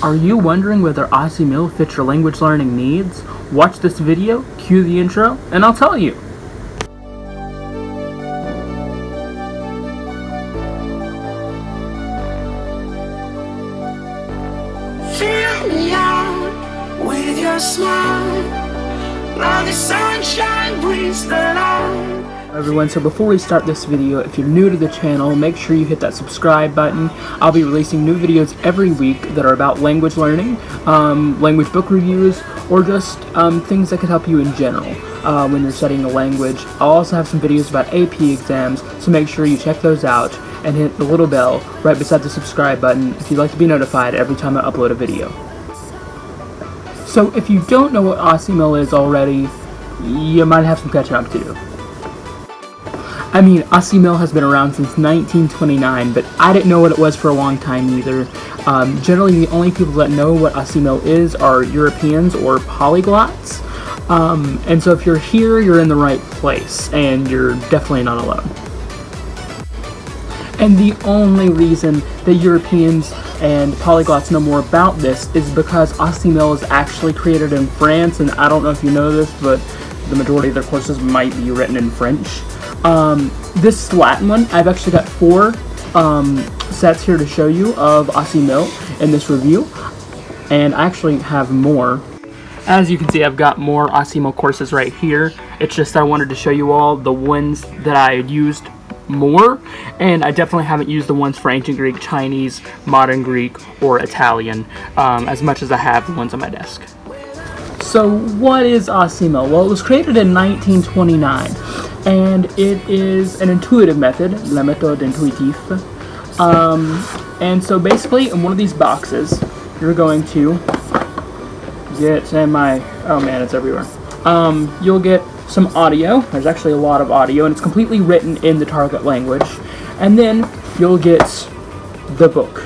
Are you wondering whether Assimil fits your language learning needs? Watch this video, cue the intro, and I'll tell you. Fill me out with your smile. Now the sunshine brings the light. Everyone, so before we start this video, if you're new to the channel, make sure you hit that subscribe button. I'll be releasing new videos every week that are about language learning, language book reviews, or just things that could help you in general when you're studying a language. I'll also have some videos about AP exams, so make sure you check those out and hit the little bell right beside the subscribe button if you'd like to be notified every time I upload a video. So if you don't know what Assimil is already, you might have some catching up to do. I mean, Assimil has been around since 1929, but I didn't know what it was for a long time either. Generally, the only people that know what Assimil is are Europeans or polyglots. And so if you're here, you're in the right place, and you're definitely not alone. And the only reason that Europeans and polyglots know more about this is because Assimil is actually created in France, and I don't know if you know this, but the majority of their courses might be written in French. This Latin one, I've actually got 4 sets here to show you of Assimil in this review, and I actually have more. As you can see, I've got more Assimil courses right here. It's just I wanted to show you all the ones that I had used more, and I definitely haven't used the ones for Ancient Greek, Chinese, Modern Greek, or Italian as much as I have the ones on my desk. So what is Assimil? Well, it was created in 1929, and it is an intuitive method, la méthode intuitive. And so basically, in one of these boxes, you're going to get, oh man, it's everywhere. You'll get some audio. There's actually a lot of audio, and it's completely written in the target language. And then you'll get the book.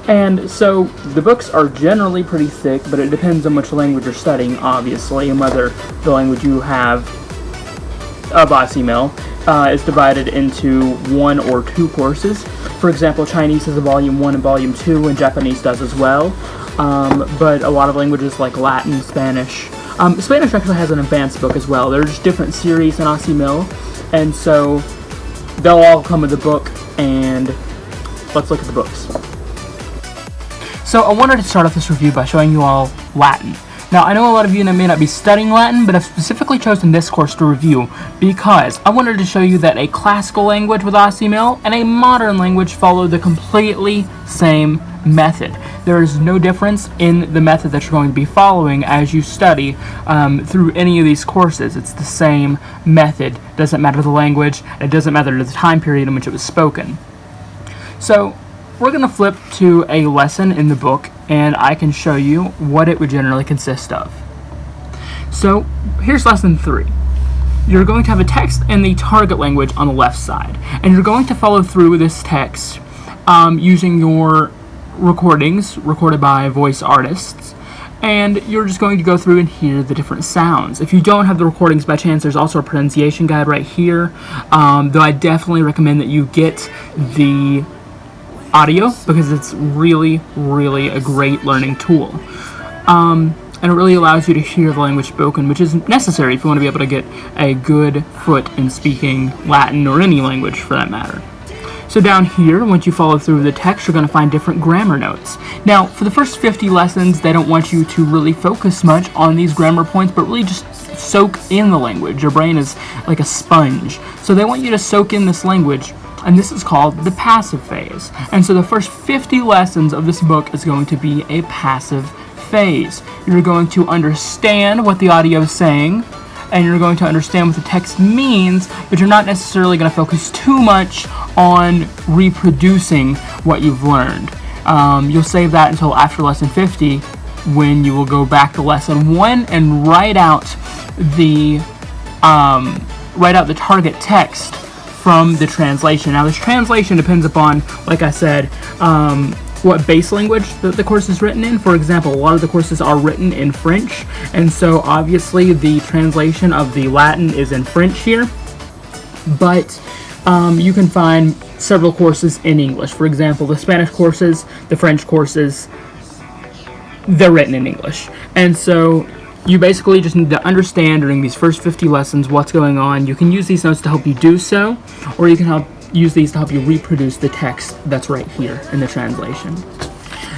And so the books are generally pretty thick, but it depends on which language you're studying, obviously, and whether the language you have of Assimil is divided into 1 or 2 courses. For example, Chinese has a volume 1 and volume 2, and Japanese does as well. But a lot of languages like Latin, Spanish. Spanish actually has an advanced book as well. There's different series in Assimil, and so they'll all come with a book, and let's look at the books. So I wanted to start off this review by showing you all Latin. Now, I know a lot of you may not be studying Latin, but I've specifically chosen this course to review because I wanted to show you that a classical language with Assimil and a modern language follow the completely same method. There is no difference in the method that you're going to be following as you study through any of these courses. It's the same method. It doesn't matter the language, and it doesn't matter the time period in which it was spoken. So we're going to flip to a lesson in the book, and I can show you what it would generally consist of. So here's lesson 3. You're going to have a text in the target language on the left side, and you're going to follow through with this text using your recordings recorded by voice artists, and you're just going to go through and hear the different sounds. If you don't have the recordings by chance, there's also a pronunciation guide right here, though I definitely recommend that you get the audio because it's really, really a great learning tool. And it really allows you to hear the language spoken, which is necessary if you want to be able to get a good foot in speaking Latin or any language for that matter. So down here, once you follow through the text, you're going to find different grammar notes. Now, for the first 50 lessons, they don't want you to really focus much on these grammar points, but really just soak in the language. Your brain is like a sponge. So they want you to soak in this language, and this is called the passive phase. And so the first 50 lessons of this book is going to be a passive phase. You're going to understand what the audio is saying, and you're going to understand what the text means, but you're not necessarily going to focus too much on reproducing what you've learned. You'll save that until after lesson 50, when you will go back to lesson 1 and write out the target text from the translation. Now, this translation depends upon, like I said, what base language that the course is written in. For example, a lot of the courses are written in French, and so obviously the translation of the Latin is in French here, but you can find several courses in English. For example, the Spanish courses, the French courses, they're written in English. And so you basically just need to understand during these first 50 lessons what's going on. You can use these notes to help you do so, or you can use these to help you reproduce the text that's right here in the translation.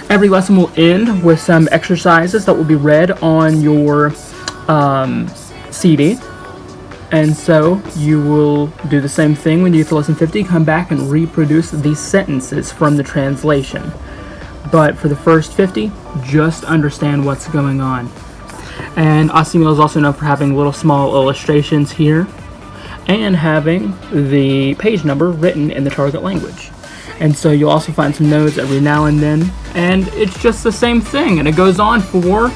Every lesson will end with some exercises that will be read on your CD. And so you will do the same thing when you get to lesson 50, come back and reproduce these sentences from the translation. But for the first 50, just understand what's going on. And Assimil is also known for having little small illustrations here and having the page number written in the target language. And so you'll also find some notes every now and then, and it's just the same thing, and it goes on for,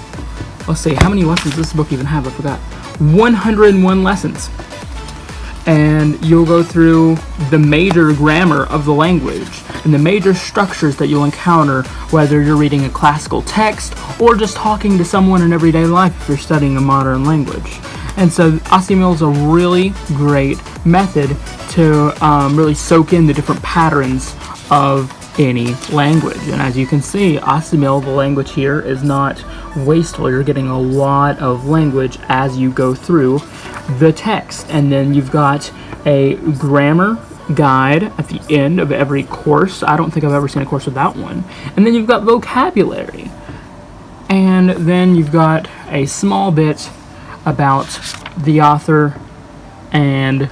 let's see, how many lessons does this book even have? I forgot. 101 lessons. And you'll go through the major grammar of the language and the major structures that you'll encounter, whether you're reading a classical text or just talking to someone in everyday life if you're studying a modern language. And so Assimil is a really great method to really soak in the different patterns of any language. And as you can see, Assimil, the language here, is not wasteful. You're getting a lot of language as you go through the text. And then you've got a grammar guide at the end of every course. I don't think I've ever seen a course without one. And then you've got vocabulary. And then you've got a small bit about the author, and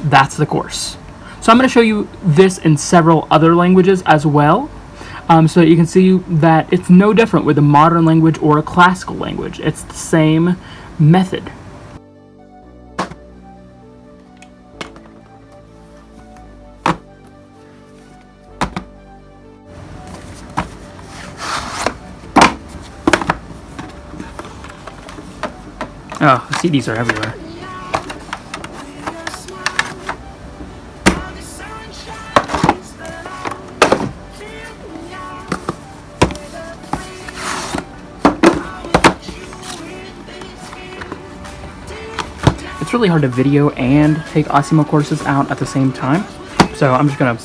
that's the course. So I'm going to show you this in several other languages as well, so that you can see that it's no different with a modern language or a classical language. It's the same method. Oh, the CDs are everywhere. It's really hard to video and take Assimil courses out at the same time, so I'm just gonna,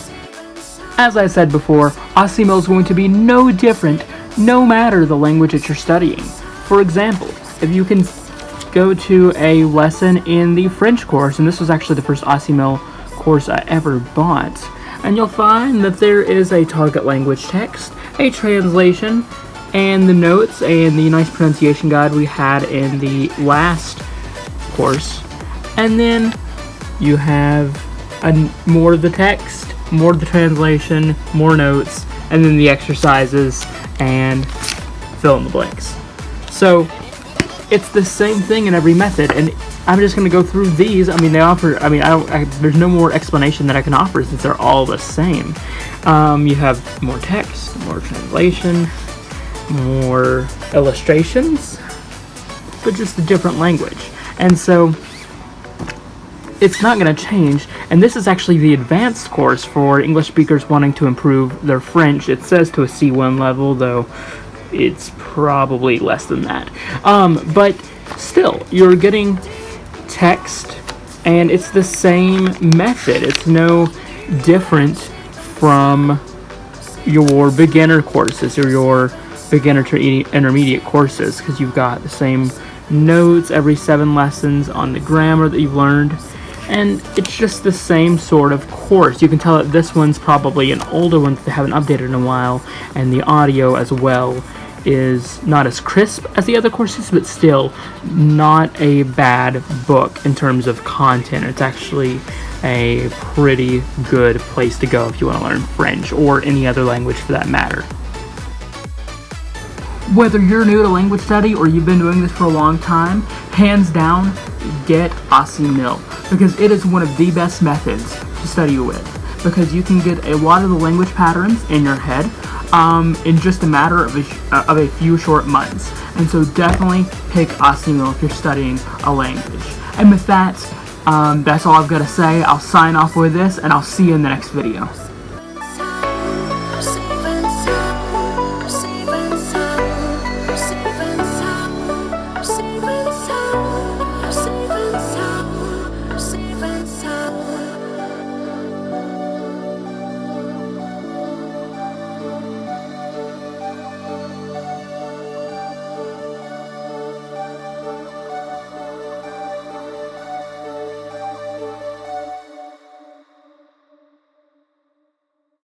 as I said before, Assimil is going to be no different no matter the language that you're studying. For example, if you can go to a lesson in the French course, and this was actually the first Assimil course I ever bought, and you'll find that there is a target language text, a translation, and the notes and the nice pronunciation guide we had in the last course. And then you have more of the text, more of the translation, more notes, and then the exercises and fill in the blanks. So it's the same thing in every method, and I'm just going to go through these. I mean, they offer, there's no more explanation that I can offer since they're all the same. You have more text, more translation, more illustrations, but just a different language. And so it's not going to change, and this is actually the advanced course for English speakers wanting to improve their French. It says to a C1 level, though it's probably less than that. But still, you're getting text, and it's the same method. It's no different from your beginner courses or your beginner to intermediate courses, because you've got the same notes every 7 lessons on the grammar that you've learned, and it's just the same sort of course. You can tell that this one's probably an older one that they haven't updated in a while, and the audio as well is not as crisp as the other courses, but still not a bad book in terms of content. It's actually a pretty good place to go if you want to learn French or any other language for that matter. Whether you're new to language study or you've been doing this for a long time, hands down, get Assimil, because it is one of the best methods to study with, because you can get a lot of the language patterns in your head in just a matter of a few short months. And so definitely pick Assimil if you're studying a language. And with that, that's all I've got to say. I'll sign off with this, and I'll see you in the next video.